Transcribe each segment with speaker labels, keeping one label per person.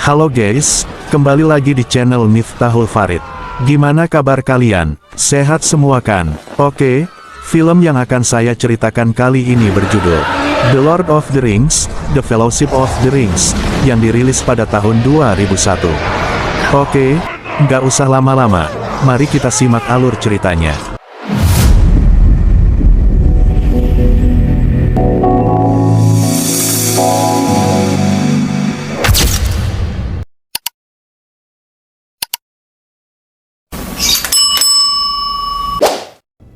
Speaker 1: Halo guys, kembali lagi di channel Miftahul Farid. Gimana kabar kalian? Sehat semua kan? Oke, film yang akan saya ceritakan kali ini berjudul The Lord of the Rings, The Fellowship of the Rings, yang dirilis pada tahun 2001. Oke, nggak usah lama-lama, mari kita simak alur ceritanya.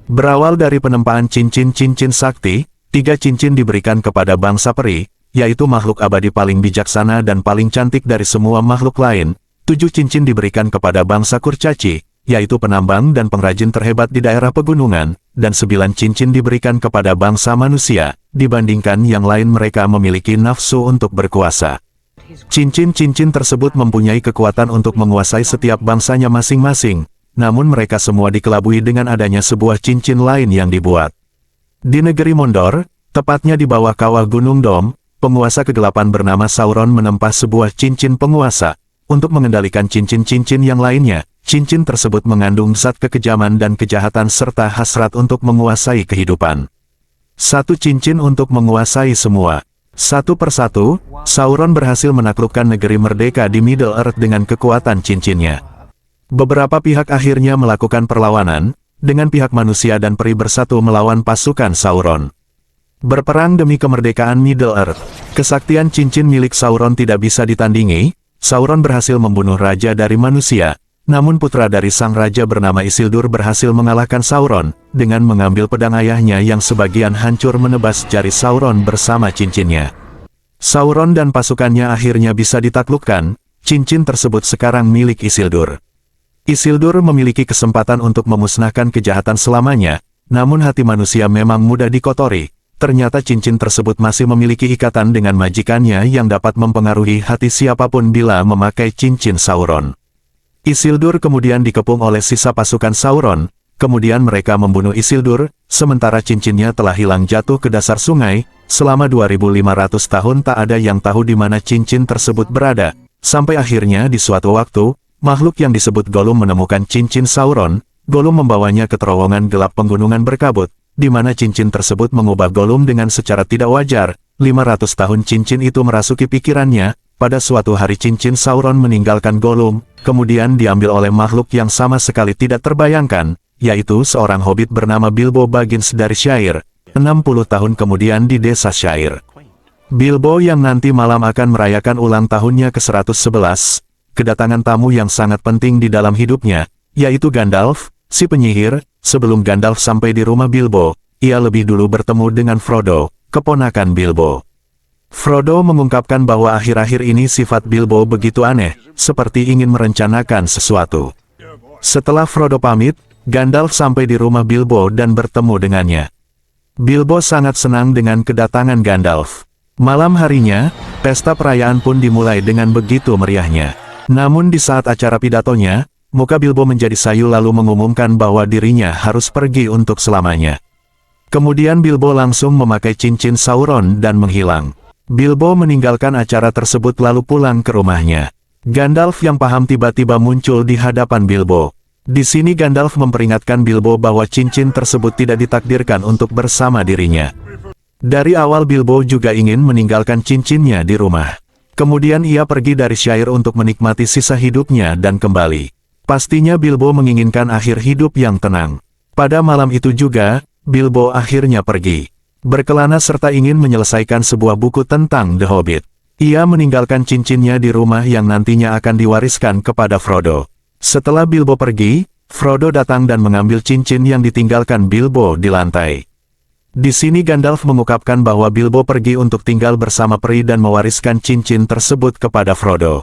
Speaker 1: Berawal dari penempaan cincin-cincin sakti, 3 cincin diberikan kepada bangsa peri, yaitu makhluk abadi paling bijaksana dan paling cantik dari semua makhluk lain. 7 cincin diberikan kepada bangsa kurcaci, yaitu penambang dan pengrajin terhebat di daerah pegunungan, dan 9 cincin diberikan kepada bangsa manusia, dibandingkan yang lain mereka memiliki nafsu untuk berkuasa. Cincin-cincin tersebut mempunyai kekuatan untuk menguasai setiap bangsanya masing-masing. Namun mereka semua dikelabui dengan adanya sebuah cincin lain yang dibuat. Di negeri Mondor, tepatnya di bawah kawah Gunung Dom, penguasa kegelapan bernama Sauron menempah sebuah cincin penguasa. Untuk mengendalikan cincin-cincin yang lainnya, cincin tersebut mengandung zat kekejaman dan kejahatan serta hasrat untuk menguasai kehidupan. Satu cincin untuk menguasai semua. Satu persatu, Sauron berhasil menaklukkan negeri merdeka di Middle Earth dengan kekuatan cincinnya. Beberapa pihak akhirnya melakukan perlawanan, dengan pihak manusia dan peri bersatu melawan pasukan Sauron. Berperang demi kemerdekaan Middle Earth, kesaktian cincin milik Sauron tidak bisa ditandingi. Sauron berhasil membunuh raja dari manusia, namun putra dari sang raja bernama Isildur berhasil mengalahkan Sauron, dengan mengambil pedang ayahnya yang sebagian hancur menebas jari Sauron bersama cincinnya. Sauron dan pasukannya akhirnya bisa ditaklukkan, cincin tersebut sekarang milik Isildur. Isildur memiliki kesempatan untuk memusnahkan kejahatan selamanya, namun hati manusia memang mudah dikotori. Ternyata cincin tersebut masih memiliki ikatan dengan majikannya yang dapat mempengaruhi hati siapapun bila memakai cincin Sauron. Isildur kemudian dikepung oleh sisa pasukan Sauron, kemudian mereka membunuh Isildur, sementara cincinnya telah hilang jatuh ke dasar sungai. Selama 2500 tahun tak ada yang tahu di mana cincin tersebut berada, sampai akhirnya di suatu waktu, makhluk yang disebut Gollum menemukan cincin Sauron. Gollum membawanya ke terowongan gelap penggunungan berkabut, di mana cincin tersebut mengubah Gollum dengan secara tidak wajar. 500 tahun cincin itu merasuki pikirannya. Pada suatu hari cincin Sauron meninggalkan Gollum, kemudian diambil oleh makhluk yang sama sekali tidak terbayangkan, yaitu seorang hobbit bernama Bilbo Baggins dari Shire. 60 tahun kemudian di desa Shire, Bilbo yang nanti malam akan merayakan ulang tahunnya ke-111, kedatangan tamu yang sangat penting di dalam hidupnya, yaitu Gandalf, si penyihir. Sebelum Gandalf sampai di rumah Bilbo, ia lebih dulu bertemu dengan Frodo, keponakan Bilbo. Frodo mengungkapkan bahwa akhir-akhir ini sifat Bilbo begitu aneh, seperti ingin merencanakan sesuatu. Setelah Frodo pamit, Gandalf sampai di rumah Bilbo dan bertemu dengannya. Bilbo sangat senang dengan kedatangan Gandalf. Malam harinya, pesta perayaan pun dimulai dengan begitu meriahnya. Namun di saat acara pidatonya, muka Bilbo menjadi sayu lalu mengumumkan bahwa dirinya harus pergi untuk selamanya. Kemudian Bilbo langsung memakai cincin Sauron dan menghilang. Bilbo meninggalkan acara tersebut lalu pulang ke rumahnya. Gandalf yang paham tiba-tiba muncul di hadapan Bilbo. Di sini Gandalf memperingatkan Bilbo bahwa cincin tersebut tidak ditakdirkan untuk bersama dirinya. Dari awal Bilbo juga ingin meninggalkan cincinnya di rumah. Kemudian ia pergi dari Shire untuk menikmati sisa hidupnya dan kembali. Pastinya Bilbo menginginkan akhir hidup yang tenang. Pada malam itu juga, Bilbo akhirnya pergi. Berkelana serta ingin menyelesaikan sebuah buku tentang The Hobbit. Ia meninggalkan cincinnya di rumah yang nantinya akan diwariskan kepada Frodo. Setelah Bilbo pergi, Frodo datang dan mengambil cincin yang ditinggalkan Bilbo di lantai. Di sini Gandalf mengungkapkan bahwa Bilbo pergi untuk tinggal bersama peri dan mewariskan cincin tersebut kepada Frodo.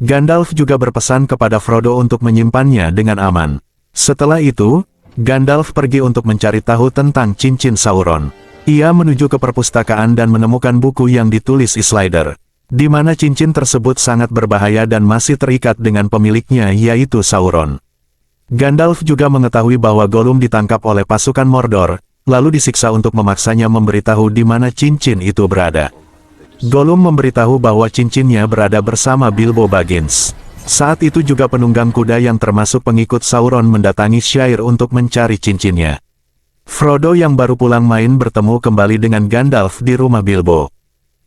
Speaker 1: Gandalf juga berpesan kepada Frodo untuk menyimpannya dengan aman. Setelah itu, Gandalf pergi untuk mencari tahu tentang cincin Sauron. Ia menuju ke perpustakaan dan menemukan buku yang ditulis Isildur, di mana cincin tersebut sangat berbahaya dan masih terikat dengan pemiliknya yaitu Sauron. Gandalf juga mengetahui bahwa Gollum ditangkap oleh pasukan Mordor, lalu disiksa untuk memaksanya memberitahu di mana cincin itu berada. Gollum memberitahu bahwa cincinnya berada bersama Bilbo Baggins. Saat itu juga penunggang kuda yang termasuk pengikut Sauron mendatangi Shire untuk mencari cincinnya. Frodo yang baru pulang main bertemu kembali dengan Gandalf di rumah Bilbo.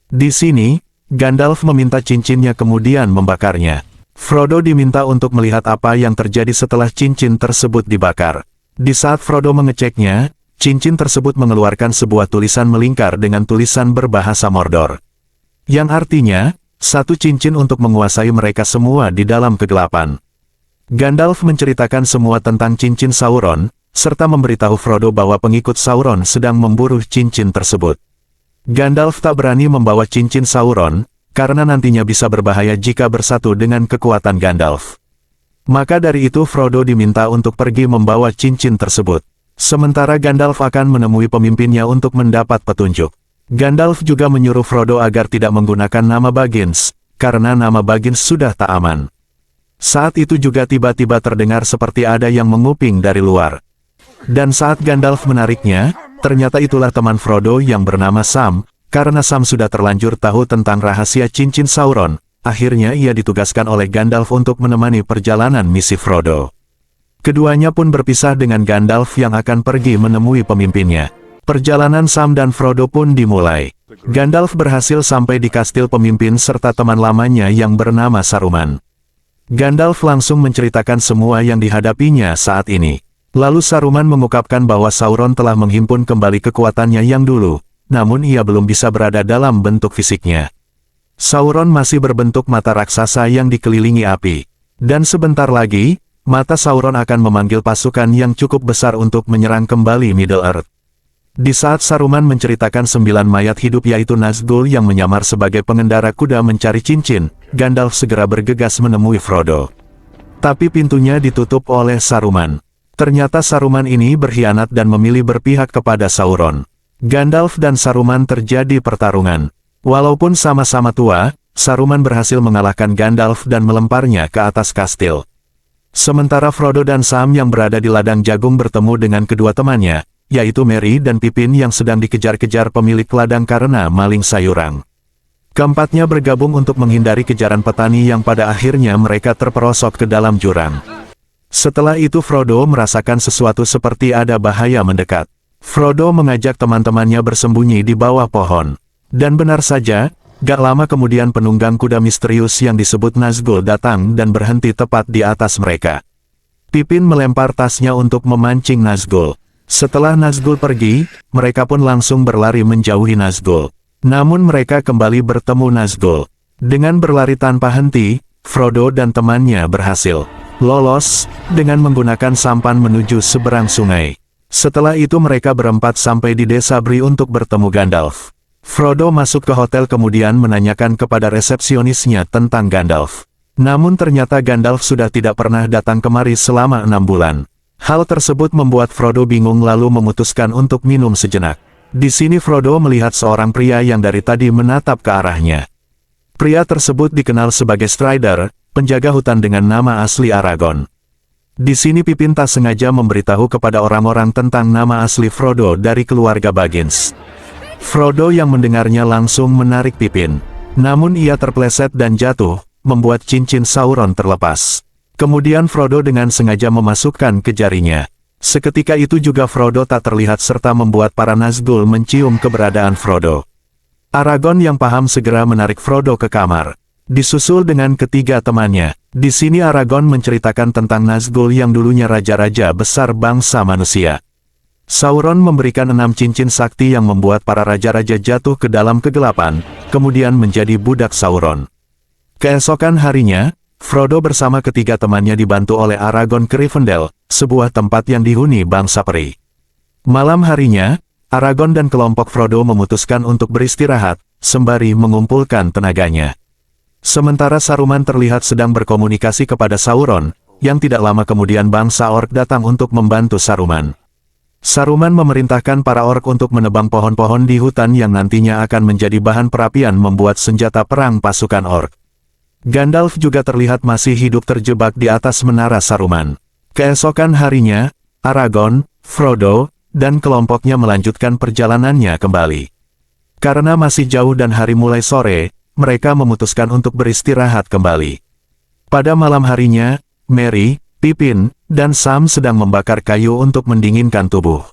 Speaker 1: Di sini, Gandalf meminta cincinnya kemudian membakarnya. Frodo diminta untuk melihat apa yang terjadi setelah cincin tersebut dibakar. Di saat Frodo mengeceknya, cincin tersebut mengeluarkan sebuah tulisan melingkar dengan tulisan berbahasa Mordor. Yang artinya, satu cincin untuk menguasai mereka semua di dalam kegelapan. Gandalf menceritakan semua tentang cincin Sauron, serta memberitahu Frodo bahwa pengikut Sauron sedang memburu cincin tersebut. Gandalf tak berani membawa cincin Sauron, karena nantinya bisa berbahaya jika bersatu dengan kekuatan Gandalf. Maka dari itu Frodo diminta untuk pergi membawa cincin tersebut. Sementara Gandalf akan menemui pemimpinnya untuk mendapat petunjuk. Gandalf juga menyuruh Frodo agar tidak menggunakan nama Baggins, karena nama Baggins sudah tak aman. Saat itu juga tiba-tiba terdengar seperti ada yang menguping dari luar. Dan saat Gandalf menariknya, ternyata itulah teman Frodo yang bernama Sam, karena Sam sudah terlanjur tahu tentang rahasia cincin Sauron. Akhirnya ia ditugaskan oleh Gandalf untuk menemani perjalanan misi Frodo. Keduanya pun berpisah dengan Gandalf yang akan pergi menemui pemimpinnya. Perjalanan Sam dan Frodo pun dimulai. Gandalf berhasil sampai di kastil pemimpin serta teman lamanya yang bernama Saruman. Gandalf langsung menceritakan semua yang dihadapinya saat ini. Lalu Saruman mengungkapkan bahwa Sauron telah menghimpun kembali kekuatannya yang dulu, namun ia belum bisa berada dalam bentuk fisiknya. Sauron masih berbentuk mata raksasa yang dikelilingi api. Dan sebentar lagi, mata Sauron akan memanggil pasukan yang cukup besar untuk menyerang kembali Middle-earth. Di saat Saruman menceritakan 9 mayat hidup yaitu Nazgul yang menyamar sebagai pengendara kuda mencari cincin, Gandalf segera bergegas menemui Frodo. Tapi pintunya ditutup oleh Saruman. Ternyata Saruman ini berkhianat dan memilih berpihak kepada Sauron. Gandalf dan Saruman terjadi pertarungan. Walaupun sama-sama tua, Saruman berhasil mengalahkan Gandalf dan melemparnya ke atas kastil. Sementara Frodo dan Sam yang berada di ladang jagung bertemu dengan kedua temannya, yaitu Merry dan Pippin yang sedang dikejar-kejar pemilik ladang karena maling sayuran. Keempatnya bergabung untuk menghindari kejaran petani yang pada akhirnya mereka terperosok ke dalam jurang. Setelah itu Frodo merasakan sesuatu seperti ada bahaya mendekat. Frodo mengajak teman-temannya bersembunyi di bawah pohon. Dan benar saja, gak lama kemudian penunggang kuda misterius yang disebut Nazgul datang dan berhenti tepat di atas mereka. Pippin melempar tasnya untuk memancing Nazgul. Setelah Nazgul pergi, mereka pun langsung berlari menjauhi Nazgul. Namun mereka kembali bertemu Nazgul. Dengan berlari tanpa henti, Frodo dan temannya berhasil lolos dengan menggunakan sampan menuju seberang sungai. Setelah itu mereka berempat sampai di desa Bree untuk bertemu Gandalf. Frodo masuk ke hotel kemudian menanyakan kepada resepsionisnya tentang Gandalf. Namun ternyata Gandalf sudah tidak pernah datang kemari selama 6 bulan. Hal tersebut membuat Frodo bingung lalu memutuskan untuk minum sejenak. Di sini Frodo melihat seorang pria yang dari tadi menatap ke arahnya. Pria tersebut dikenal sebagai Strider, penjaga hutan dengan nama asli Aragorn. Di sini Pippin tak sengaja memberitahu kepada orang-orang tentang nama asli Frodo dari keluarga Baggins. Frodo yang mendengarnya langsung menarik Pippin. Namun ia terpleset dan jatuh, membuat cincin Sauron terlepas. Kemudian Frodo dengan sengaja memasukkan ke jarinya. Seketika itu juga Frodo tak terlihat serta membuat para Nazgul mencium keberadaan Frodo. Aragorn yang paham segera menarik Frodo ke kamar. Disusul dengan ketiga temannya. Di sini Aragorn menceritakan tentang Nazgul yang dulunya raja-raja besar bangsa manusia. Sauron memberikan 6 cincin sakti yang membuat para raja-raja jatuh ke dalam kegelapan, kemudian menjadi budak Sauron. Keesokan harinya, Frodo bersama ketiga temannya dibantu oleh Aragorn ke Rivendell, sebuah tempat yang dihuni bangsa peri. Malam harinya, Aragorn dan kelompok Frodo memutuskan untuk beristirahat, sembari mengumpulkan tenaganya. Sementara Saruman terlihat sedang berkomunikasi kepada Sauron, yang tidak lama kemudian bangsa orc datang untuk membantu Saruman. Saruman memerintahkan para orc untuk menebang pohon-pohon di hutan yang nantinya akan menjadi bahan perapian membuat senjata perang pasukan orc. Gandalf juga terlihat masih hidup terjebak di atas menara Saruman. Keesokan harinya, Aragorn, Frodo, dan kelompoknya melanjutkan perjalanannya kembali. Karena masih jauh dan hari mulai sore, mereka memutuskan untuk beristirahat kembali. Pada malam harinya, Merry, Pippin, dan Sam sedang membakar kayu untuk mendinginkan tubuh.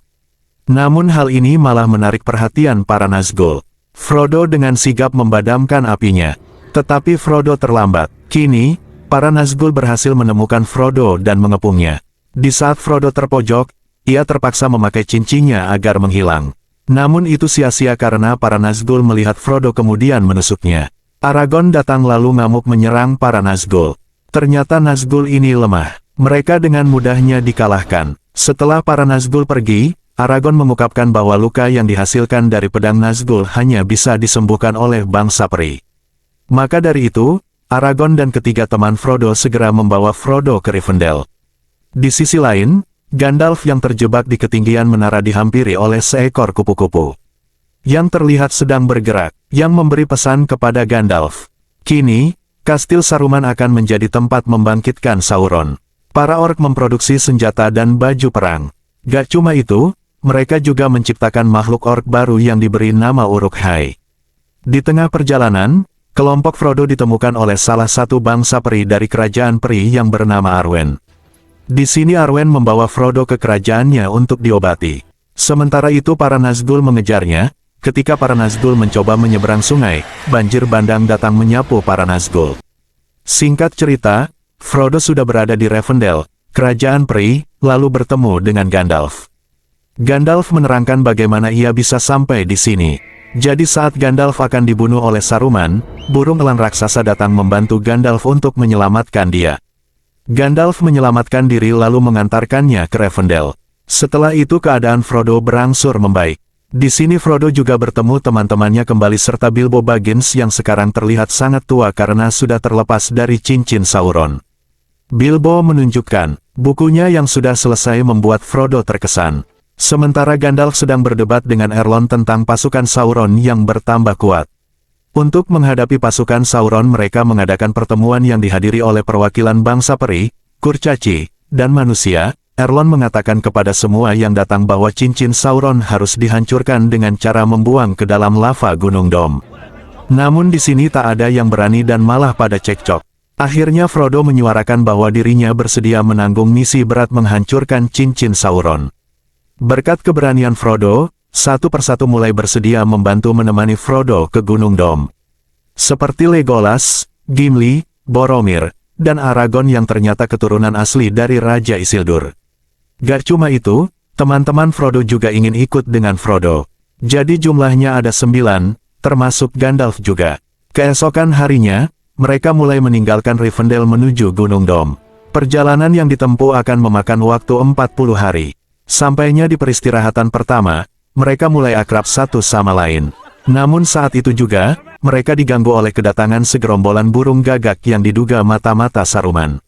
Speaker 1: Namun hal ini malah menarik perhatian para Nazgul. Frodo dengan sigap memadamkan apinya. Tetapi Frodo terlambat. Kini, para Nazgul berhasil menemukan Frodo dan mengepungnya. Di saat Frodo terpojok, ia terpaksa memakai cincinnya agar menghilang. Namun itu sia-sia karena para Nazgul melihat Frodo kemudian menusuknya. Aragorn datang lalu ngamuk menyerang para Nazgul. Ternyata Nazgul ini lemah. Mereka dengan mudahnya dikalahkan. Setelah para Nazgul pergi, Aragorn mengungkapkan bahwa luka yang dihasilkan dari pedang Nazgul hanya bisa disembuhkan oleh bangsa peri. Maka dari itu, Aragorn dan ketiga teman Frodo segera membawa Frodo ke Rivendell. Di sisi lain, Gandalf yang terjebak di ketinggian menara dihampiri oleh seekor kupu-kupu yang terlihat sedang bergerak, yang memberi pesan kepada Gandalf. Kini, Kastil Saruman akan menjadi tempat membangkitkan Sauron. Para orc memproduksi senjata dan baju perang. Gak cuma itu, mereka juga menciptakan makhluk orc baru yang diberi nama Uruk-hai. Di tengah perjalanan, kelompok Frodo ditemukan oleh salah satu bangsa peri dari kerajaan peri yang bernama Arwen. Di sini Arwen membawa Frodo ke kerajaannya untuk diobati. Sementara itu para Nazgul mengejarnya. Ketika para Nazgul mencoba menyeberang sungai, banjir bandang datang menyapu para Nazgul. Singkat cerita, Frodo sudah berada di Rivendell, kerajaan peri, lalu bertemu dengan Gandalf. Gandalf menerangkan bagaimana ia bisa sampai di sini. Jadi saat Gandalf akan dibunuh oleh Saruman, burung elang raksasa datang membantu Gandalf untuk menyelamatkan dia. Gandalf menyelamatkan diri lalu mengantarkannya ke Rivendell. Setelah itu keadaan Frodo berangsur membaik. Di sini Frodo juga bertemu teman-temannya kembali serta Bilbo Baggins yang sekarang terlihat sangat tua karena sudah terlepas dari cincin Sauron. Bilbo menunjukkan bukunya yang sudah selesai membuat Frodo terkesan. Sementara Gandalf sedang berdebat dengan Elrond tentang pasukan Sauron yang bertambah kuat. Untuk menghadapi pasukan Sauron mereka mengadakan pertemuan yang dihadiri oleh perwakilan bangsa peri, kurcaci, dan manusia. Elrond mengatakan kepada semua yang datang bahwa cincin Sauron harus dihancurkan dengan cara membuang ke dalam lava Gunung Dom. Namun di sini tak ada yang berani dan malah pada cekcok. Akhirnya Frodo menyuarakan bahwa dirinya bersedia menanggung misi berat menghancurkan cincin Sauron. Berkat keberanian Frodo, satu persatu mulai bersedia membantu menemani Frodo ke Gunung Dom. Seperti Legolas, Gimli, Boromir, dan Aragorn yang ternyata keturunan asli dari Raja Isildur. Gak cuma itu, teman-teman Frodo juga ingin ikut dengan Frodo. Jadi jumlahnya ada 9, termasuk Gandalf juga. Keesokan harinya, mereka mulai meninggalkan Rivendell menuju Gunung Dom. Perjalanan yang ditempuh akan memakan waktu 40 hari. Sampainya di peristirahatan pertama, mereka mulai akrab satu sama lain. Namun saat itu juga, mereka diganggu oleh kedatangan segerombolan burung gagak yang diduga mata-mata Saruman.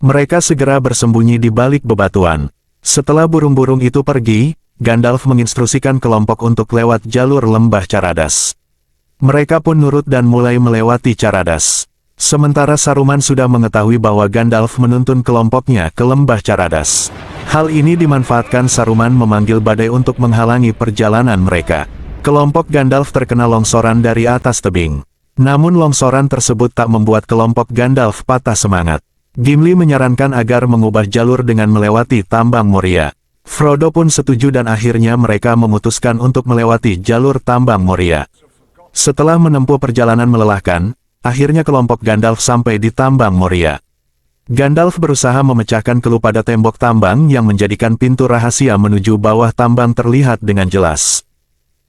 Speaker 1: Mereka segera bersembunyi di balik bebatuan. Setelah burung-burung itu pergi, Gandalf menginstruksikan kelompok untuk lewat jalur lembah Caradas. Mereka pun nurut dan mulai melewati Caradas. Sementara Saruman sudah mengetahui bahwa Gandalf menuntun kelompoknya ke lembah Caradas. Hal ini dimanfaatkan Saruman memanggil badai untuk menghalangi perjalanan mereka. Kelompok Gandalf terkena longsoran dari atas tebing. Namun longsoran tersebut tak membuat kelompok Gandalf patah semangat. Gimli menyarankan agar mengubah jalur dengan melewati tambang Moria. Frodo pun setuju dan akhirnya mereka memutuskan untuk melewati jalur tambang Moria. Setelah menempuh perjalanan melelahkan, akhirnya kelompok Gandalf sampai di tambang Moria. Gandalf berusaha memecahkan keluh pada tembok tambang yang menjadikan pintu rahasia menuju bawah tambang terlihat dengan jelas.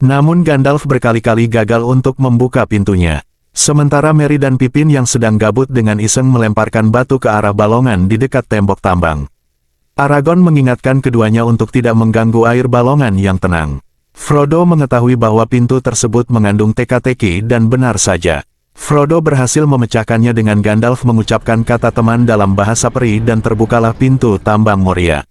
Speaker 1: Namun Gandalf berkali-kali gagal untuk membuka pintunya. Sementara Merry dan Pippin yang sedang gabut dengan iseng melemparkan batu ke arah balongan di dekat tembok tambang. Aragorn mengingatkan keduanya untuk tidak mengganggu air balongan yang tenang. Frodo mengetahui bahwa pintu tersebut mengandung teka-teki dan benar saja. Frodo berhasil memecahkannya dengan Gandalf mengucapkan kata teman dalam bahasa peri dan terbukalah pintu tambang Moria.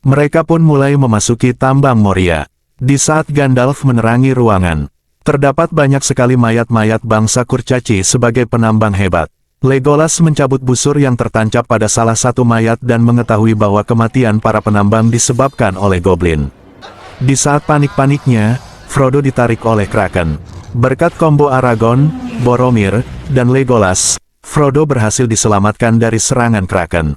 Speaker 1: Mereka pun mulai memasuki tambang Moria. Di saat Gandalf menerangi ruangan, terdapat banyak sekali mayat-mayat bangsa kurcaci sebagai penambang hebat. Legolas mencabut busur yang tertancap pada salah satu mayat dan mengetahui bahwa kematian para penambang disebabkan oleh goblin. Di saat panik-paniknya, Frodo ditarik oleh Kraken. Berkat combo Aragorn, Boromir, dan Legolas, Frodo berhasil diselamatkan dari serangan Kraken.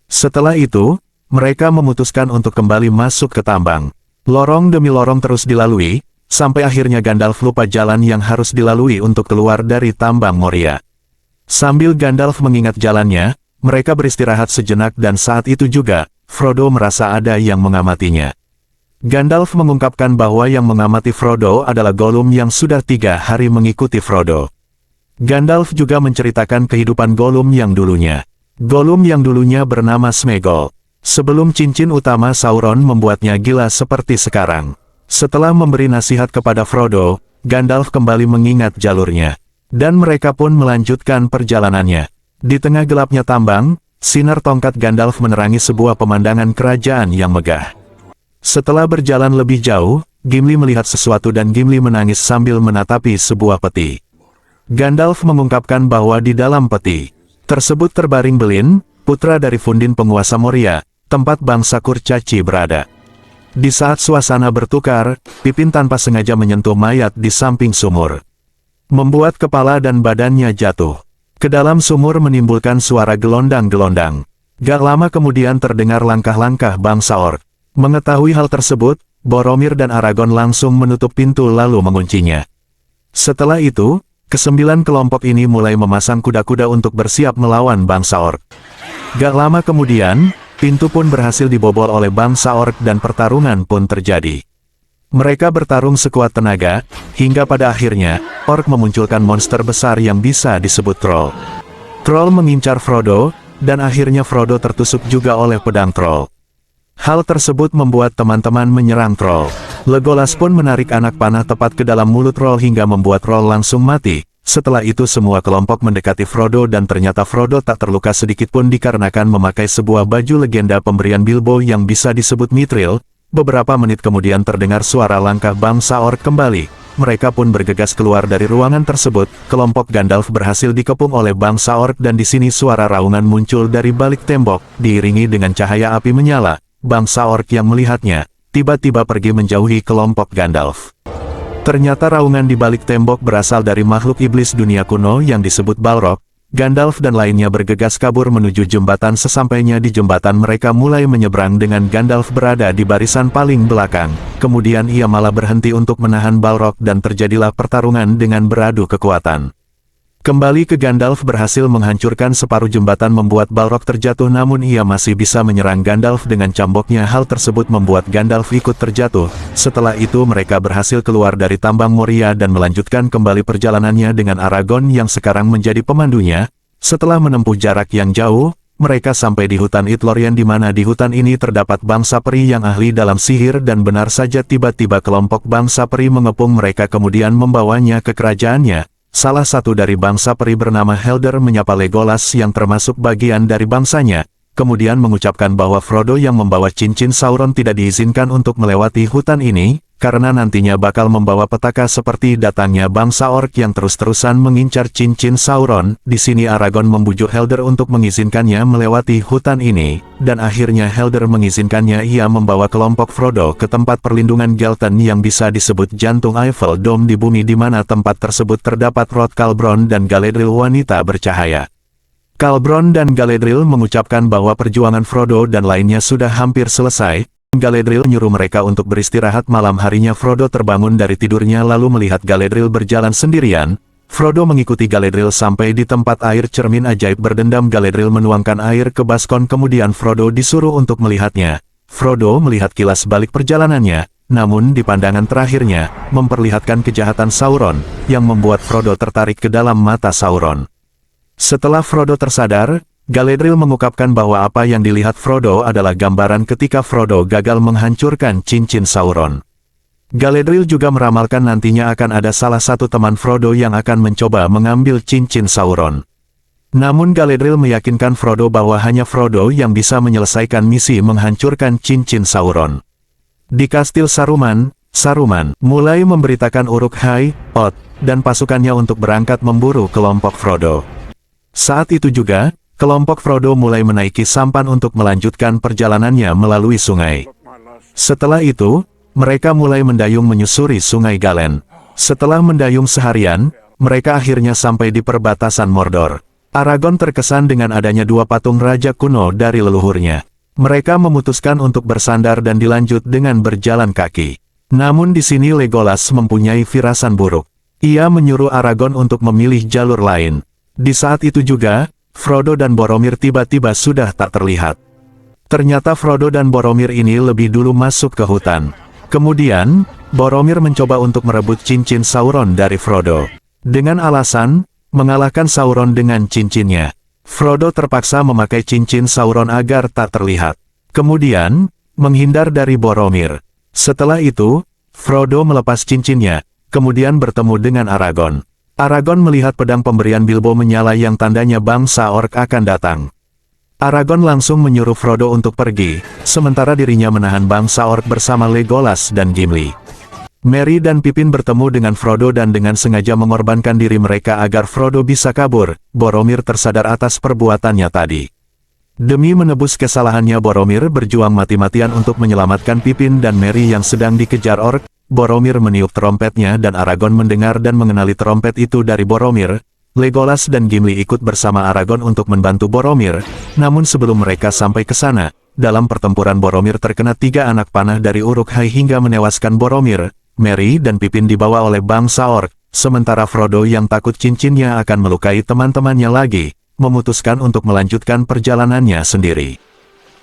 Speaker 1: Setelah itu, mereka memutuskan untuk kembali masuk ke tambang. Lorong demi lorong terus dilalui, sampai akhirnya Gandalf lupa jalan yang harus dilalui untuk keluar dari tambang Moria. Sambil Gandalf mengingat jalannya, mereka beristirahat sejenak dan saat itu juga, Frodo merasa ada yang mengamatinya. Gandalf mengungkapkan bahwa yang mengamati Frodo adalah Gollum yang sudah 3 hari mengikuti Frodo. Gandalf juga menceritakan kehidupan Gollum yang dulunya. Gollum yang dulunya bernama Sméagol. Sebelum cincin utama Sauron membuatnya gila seperti sekarang. Setelah memberi nasihat kepada Frodo, Gandalf kembali mengingat jalurnya. Dan mereka pun melanjutkan perjalanannya. Di tengah gelapnya tambang, sinar tongkat Gandalf menerangi sebuah pemandangan kerajaan yang megah. Setelah berjalan lebih jauh, Gimli melihat sesuatu dan Gimli menangis sambil menatapi sebuah peti. Gandalf mengungkapkan bahwa di dalam peti tersebut terbaring Belin, putra dari Fundin penguasa Moria, tempat bangsa Kurcaci berada. Di saat suasana bertukar, Pippin tanpa sengaja menyentuh mayat di samping sumur, membuat kepala dan badannya jatuh ke dalam sumur menimbulkan suara gelondang-gelondang. Gak lama kemudian terdengar langkah-langkah bangsa orc. Mengetahui hal tersebut, Boromir dan Aragorn langsung menutup pintu lalu menguncinya. Setelah itu, ke-9 kelompok ini mulai memasang kuda-kuda untuk bersiap melawan bangsa orc. Gak lama kemudian, pintu pun berhasil dibobol oleh bangsa orc dan pertarungan pun terjadi. Mereka bertarung sekuat tenaga, hingga pada akhirnya, orc memunculkan monster besar yang bisa disebut troll. Troll mengincar Frodo, dan akhirnya Frodo tertusuk juga oleh pedang troll. Hal tersebut membuat teman-teman menyerang troll. Legolas pun menarik anak panah tepat ke dalam mulut troll hingga membuat troll langsung mati. Setelah itu semua kelompok mendekati Frodo dan ternyata Frodo tak terluka sedikitpun dikarenakan memakai sebuah baju legenda pemberian Bilbo yang bisa disebut Mithril. Beberapa menit kemudian terdengar suara langkah bangsa orc kembali. Mereka pun bergegas keluar dari ruangan tersebut. Kelompok Gandalf berhasil dikepung oleh bangsa orc dan di sini suara raungan muncul dari balik tembok, diiringi dengan cahaya api menyala. Bangsa orc yang melihatnya, tiba-tiba pergi menjauhi kelompok Gandalf. Ternyata raungan di balik tembok berasal dari makhluk iblis dunia kuno yang disebut Balrog. Gandalf dan lainnya bergegas kabur menuju jembatan. Sesampainya di jembatan mereka mulai menyeberang dengan Gandalf berada di barisan paling belakang. Kemudian ia malah berhenti untuk menahan Balrog dan terjadilah pertarungan dengan beradu kekuatan. Kembali ke Gandalf berhasil menghancurkan separuh jembatan membuat Balrog terjatuh namun ia masih bisa menyerang Gandalf dengan cambuknya. Hal tersebut membuat Gandalf ikut terjatuh. Setelah itu mereka berhasil keluar dari tambang Moria dan melanjutkan kembali perjalanannya dengan Aragorn yang sekarang menjadi pemandunya. Setelah menempuh jarak yang jauh, mereka sampai di hutan Ithlorien di mana di hutan ini terdapat bangsa peri yang ahli dalam sihir dan benar saja tiba-tiba kelompok bangsa peri mengepung mereka kemudian membawanya ke kerajaannya. Salah satu dari bangsa peri bernama Helder menyapa Legolas yang termasuk bagian dari bangsanya, kemudian mengucapkan bahwa Frodo yang membawa cincin Sauron tidak diizinkan untuk melewati hutan ini, karena nantinya bakal membawa petaka seperti datangnya bangsa orc yang terus-terusan mengincar cincin Sauron. Di sini Aragorn membujuk Helder untuk mengizinkannya melewati hutan ini, dan akhirnya Helder mengizinkannya. Ia membawa kelompok Frodo ke tempat perlindungan Gelton yang bisa disebut jantung Eiffel Dome di bumi di mana tempat tersebut terdapat Rod Kalbron dan Galadriel wanita bercahaya. Kalbron dan Galadriel mengucapkan bahwa perjuangan Frodo dan lainnya sudah hampir selesai. Galadriel menyuruh mereka untuk beristirahat. Malam harinya Frodo terbangun dari tidurnya lalu melihat Galadriel berjalan sendirian. Frodo mengikuti Galadriel sampai di tempat air cermin ajaib berdendam. Galadriel menuangkan air ke baskon kemudian Frodo disuruh untuk melihatnya. Frodo melihat kilas balik perjalanannya, namun di pandangan terakhirnya, memperlihatkan kejahatan Sauron, yang membuat Frodo tertarik ke dalam mata Sauron. Setelah Frodo tersadar, Galadriel mengungkapkan bahwa apa yang dilihat Frodo adalah gambaran ketika Frodo gagal menghancurkan cincin Sauron. Galadriel juga meramalkan nantinya akan ada salah satu teman Frodo yang akan mencoba mengambil cincin Sauron. Namun Galadriel meyakinkan Frodo bahwa hanya Frodo yang bisa menyelesaikan misi menghancurkan cincin Sauron. Di kastil Saruman, Saruman mulai memberitakan Uruk-hai, Oth, dan pasukannya untuk berangkat memburu kelompok Frodo. Saat itu juga, kelompok Frodo mulai menaiki sampan untuk melanjutkan perjalanannya melalui sungai. Setelah itu, mereka mulai mendayung menyusuri Sungai Galen. Setelah mendayung seharian, mereka akhirnya sampai di perbatasan Mordor. Aragorn terkesan dengan adanya dua patung raja kuno dari leluhurnya. Mereka memutuskan untuk bersandar dan dilanjut dengan berjalan kaki. Namun di sini Legolas mempunyai firasan buruk. Ia menyuruh Aragorn untuk memilih jalur lain. Di saat itu juga, Frodo dan Boromir tiba-tiba sudah tak terlihat. Ternyata Frodo dan Boromir ini lebih dulu masuk ke hutan. Kemudian, Boromir mencoba untuk merebut cincin Sauron dari Frodo. Dengan alasan, mengalahkan Sauron dengan cincinnya. Frodo terpaksa memakai cincin Sauron agar tak terlihat. Kemudian, menghindar dari Boromir. Setelah itu, Frodo melepas cincinnya, kemudian bertemu dengan Aragorn. Aragorn melihat pedang pemberian Bilbo menyala yang tandanya bangsa orc akan datang. Aragorn langsung menyuruh Frodo untuk pergi, sementara dirinya menahan bangsa orc bersama Legolas dan Gimli. Merry dan Pippin bertemu dengan Frodo dan dengan sengaja mengorbankan diri mereka agar Frodo bisa kabur. Boromir tersadar atas perbuatannya tadi. Demi menebus kesalahannya, Boromir berjuang mati-matian untuk menyelamatkan Pippin dan Merry yang sedang dikejar orc. Boromir meniup trompetnya dan Aragorn mendengar dan mengenali trompet itu dari Boromir. Legolas dan Gimli ikut bersama Aragorn untuk membantu Boromir. Namun sebelum mereka sampai ke sana, dalam pertempuran Boromir terkena 3 anak panah dari Uruk-hai hingga menewaskan Boromir. Merry dan Pippin dibawa oleh bangsa orc, sementara Frodo yang takut cincinnya akan melukai teman-temannya lagi, memutuskan untuk melanjutkan perjalanannya sendiri.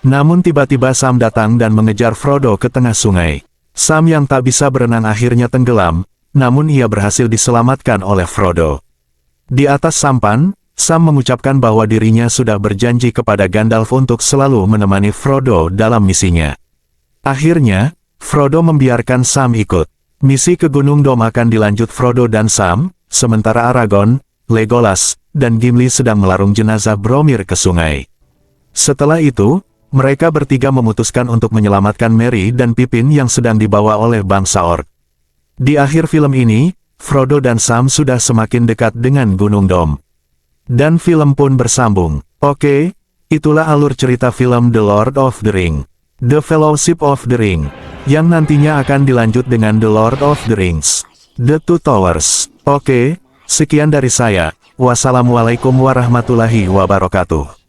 Speaker 1: Namun tiba-tiba Sam datang dan mengejar Frodo ke tengah sungai. Sam yang tak bisa berenang akhirnya tenggelam, namun ia berhasil diselamatkan oleh Frodo. Di atas sampan, Sam mengucapkan bahwa dirinya sudah berjanji kepada Gandalf untuk selalu menemani Frodo dalam misinya. Akhirnya, Frodo membiarkan Sam ikut. Misi ke Gunung Dom akan dilanjut Frodo dan Sam, sementara Aragorn, Legolas, dan Gimli sedang melarung jenazah Boromir ke sungai. Setelah itu, mereka bertiga memutuskan untuk menyelamatkan Merry dan Pippin yang sedang dibawa oleh bangsa orc. Di akhir film ini, Frodo dan Sam sudah semakin dekat dengan Gunung Dom. Dan film pun bersambung. Oke, itulah alur cerita film The Lord of the Ring, The Fellowship of the Ring, yang nantinya akan dilanjut dengan The Lord of the Rings, The Two Towers. Oke, sekian dari saya. Wassalamualaikum warahmatullahi wabarakatuh.